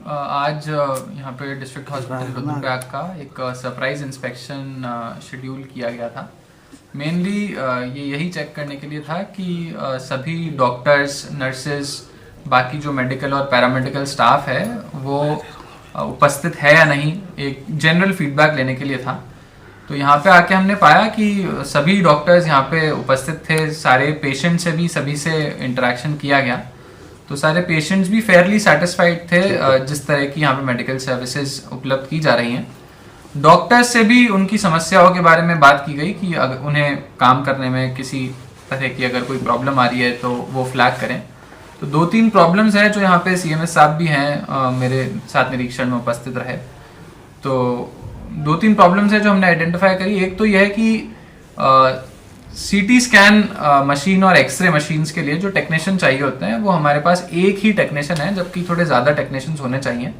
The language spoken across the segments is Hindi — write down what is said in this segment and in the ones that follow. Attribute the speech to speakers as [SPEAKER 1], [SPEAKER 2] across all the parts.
[SPEAKER 1] आज यहाँ पे डिस्ट्रिक्ट हॉस्पिटल रुद्रप्रयाग का एक सरप्राइज इंस्पेक्शन शेड्यूल किया गया था। मेनली ये यही चेक करने के लिए था कि सभी डॉक्टर्स, नर्सेज, बाकी जो मेडिकल और पैरामेडिकल स्टाफ है वो उपस्थित है या नहीं, एक जनरल फीडबैक लेने के लिए था। तो यहाँ पे आके हमने पाया कि सभी डॉक्टर्स यहाँ पे उपस्थित थे, सारे पेशेंट से भी सभी से इंटरेक्शन किया गया। तो सारे पेशेंट्स भी फेयरली सेटिस्फाइड थे जिस तरह की यहाँ पे मेडिकल सर्विसेज उपलब्ध की जा रही हैं। डॉक्टर्स से भी उनकी समस्याओं के बारे में बात की गई कि अगर उन्हें काम करने में किसी तरह की अगर कोई प्रॉब्लम आ रही है तो वो फ्लैग करें। तो 2-3 प्रॉब्लम्स हैं जो यहाँ पे सीएमएस साहब भी हैं मेरे साथ निरीक्षण में उपस्थित रहे। तो 2-3 प्रॉब्लम्स हैं जो हमने आइडेंटिफाई करी। एक तो यह है कि सीटी स्कैन मशीन और एक्सरे मशीन्स के लिए जो टेक्नीशियन चाहिए होते हैं वो हमारे पास एक ही टेक्नीशियन है, जबकि थोड़े ज़्यादा टेक्नीशियंस होने चाहिए।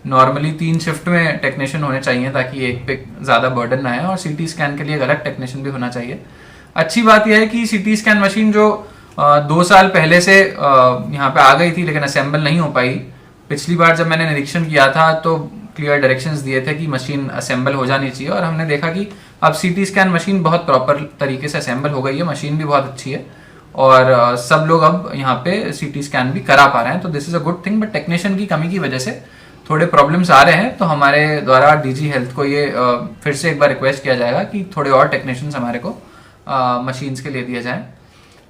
[SPEAKER 1] नॉर्मली 3 शिफ्ट में टेक्नीशियन होने चाहिए ताकि एक पे ज़्यादा बर्डन ना आए, और सीटी स्कैन के लिए एक अलग टेक्नीशियन भी होना चाहिए। अच्छी बात यह है कि सीटी स्कैन मशीन जो 2 साल पहले से यहाँ पे आ गई थी लेकिन असेंबल नहीं हो पाई। पिछली बार जब मैंने निरीक्षण किया था तो क्लियर डायरेक्शंस दिए थे कि मशीन असेंबल हो जानी चाहिए, और हमने देखा कि अब सीटी स्कैन मशीन बहुत प्रॉपर तरीके से असेंबल हो गई है। मशीन भी बहुत अच्छी है और सब लोग अब यहाँ पे सीटी स्कैन भी करा पा रहे हैं। तो this is a good thing. But technician की कमी की वजह से थोड़े प्रॉब्लम्स आ रहे हैं। तो हमारे द्वारा डीजी हेल्थ को ये फिर से एक बार रिक्वेस्ट किया जाएगा कि थोड़े और टेक्नीशियंस हमारे को मशीन्स के लिए दिए जाएं।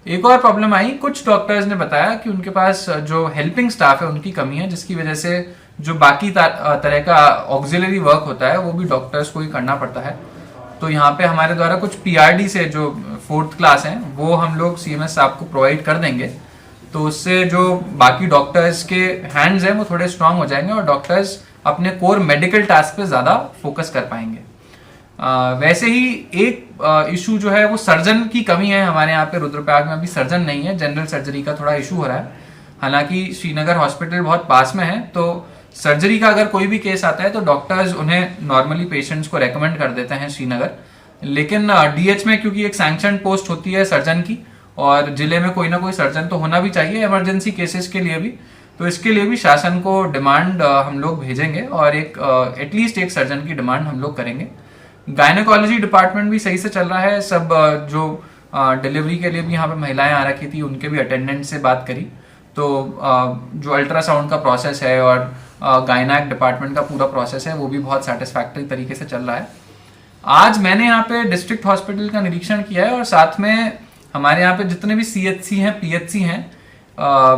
[SPEAKER 1] एक और प्रॉब्लम आई, कुछ डॉक्टर्स ने बताया कि उनके पास जो हेल्पिंग स्टाफ है उनकी कमी है, जिसकी वजह से जो बाकी तरह का ऑक्सिलरी वर्क होता है वो भी डॉक्टर्स को ही करना पड़ता है। तो यहाँ पे हमारे द्वारा कुछ पीआरडी से जो 4th क्लास हैं वो हम लोग सीएमएस साहब को प्रोवाइड कर देंगे। तो उससे जो बाकी डॉक्टर्स के हैंड्स हैं वो थोड़े स्ट्रांग हो जाएंगे और डॉक्टर्स अपने कोर मेडिकल टास्क पे ज़्यादा फोकस कर पाएंगे। वैसे ही एक इशू जो है वो सर्जन की कमी है। हमारे यहाँ पे रुद्रप्रयाग में अभी सर्जन नहीं है, जनरल सर्जरी का थोड़ा इशू हो रहा है। हालांकि श्रीनगर हॉस्पिटल बहुत पास में है, तो सर्जरी का अगर कोई भी केस आता है तो डॉक्टर्स उन्हें नॉर्मली पेशेंट्स को रेकमेंड कर देते हैं श्रीनगर। लेकिन डीएच में क्योंकि एक सैंक्शन पोस्ट होती है सर्जन की, और जिले में कोई ना कोई सर्जन तो होना भी चाहिए इमरजेंसी केसेस के लिए भी, तो इसके लिए भी शासन को डिमांड हम लोग भेजेंगे और एक एटलीस्ट एक सर्जन की डिमांड हम लोग करेंगे। गायनेकोलॉजी डिपार्टमेंट भी सही से चल रहा है। सब जो डिलीवरी के लिए भी यहाँ पे महिलाएं आ रखी थी उनके भी अटेंडेंट से बात करी। तो जो अल्ट्रासाउंड का प्रोसेस है और गायनेक डिपार्टमेंट का पूरा प्रोसेस है वो भी बहुत सेटिस्फैक्टरी तरीके से चल रहा है। आज मैंने यहाँ पे डिस्ट्रिक्ट हॉस्पिटल का निरीक्षण किया है और साथ में हमारे यहाँ पे जितने भी सीएचसी हैं, पीएचसी हैं,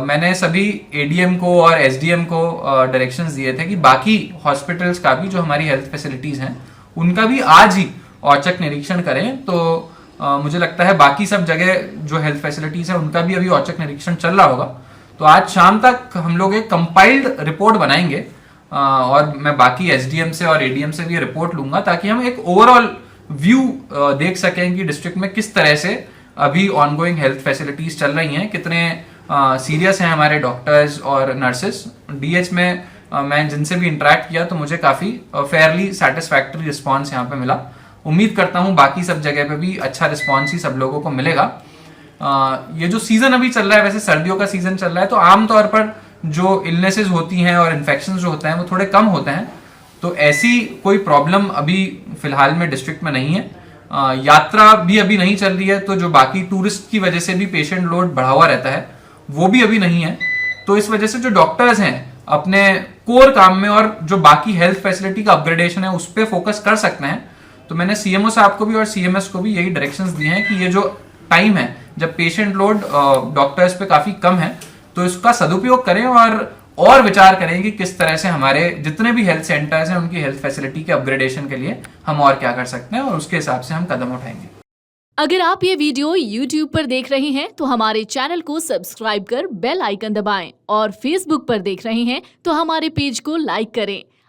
[SPEAKER 1] मैंने सभी एडीएम को और एसडीएम को डायरेक्शंस दिए थे कि बाकी हॉस्पिटल्स का भी जो हमारी हेल्थ फैसिलिटीज हैं उनका भी आज ही औचक निरीक्षण करें। तो मुझे लगता है बाकी सब जगह जो हेल्थ फैसिलिटीज है उनका भी अभी औचक निरीक्षण चल रहा होगा। तो आज शाम तक हम लोग एक कंपाइल्ड रिपोर्ट बनाएंगे और मैं बाकी एसडीएम से और एडीएम से भी रिपोर्ट लूंगा ताकि हम एक ओवरऑल व्यू देख सकें कि डिस्ट्रिक्ट में किस तरह से अभी ऑनगोइंग हेल्थ फैसिलिटीज चल रही हैं, कितने सीरियस हैं हमारे डॉक्टर्स और नर्सेस। डीएच में मैं जिनसे भी इंटरेक्ट किया तो मुझे काफी फेयरली सेटिस्फैक्टरी रिस्पॉन्स यहाँ पे मिला। उम्मीद करता हूँ बाकी सब जगह पे भी अच्छा रिस्पॉन्स ही सब लोगों को मिलेगा। ये जो सीजन अभी चल रहा है, वैसे सर्दियों का सीजन चल रहा है, तो आमतौर पर जो इलनेसेस होती हैं और इन्फेक्शन जो होते हैं वो थोड़े कम होते हैं। तो ऐसी कोई प्रॉब्लम अभी फिलहाल में डिस्ट्रिक्ट में नहीं है। यात्रा भी अभी नहीं चल रही है, तो जो बाकी टूरिस्ट की वजह से भी पेशेंट लोड बढ़ा हुआ रहता है वो भी अभी नहीं है। तो इस वजह से जो डॉक्टर्स हैं अपने कोर काम में और जो बाकी हेल्थ फैसिलिटी का अपग्रेडेशन है उस पर फोकस कर सकते हैं। तो मैंने सीएमओ साहब को भी और सीएमएस को भी यही डायरेक्शंस दिए हैं कि ये जो टाइम है जब पेशेंट लोड डॉक्टर्स पे काफी कम है तो इसका सदुपयोग करें और विचार करें कि किस तरह से हमारे जितने भी हेल्थ सेंटर्स हैं उनकी हेल्थ फैसिलिटी के अपग्रेडेशन के लिए हम और क्या कर सकते हैं, और उसके हिसाब से हम कदम उठाएंगे।
[SPEAKER 2] अगर आप ये वीडियो YouTube पर देख रहे हैं तो हमारे चैनल को सब्सक्राइब कर बेल आइकन दबाएं, और Facebook पर देख रहे हैं तो हमारे पेज को लाइक करें।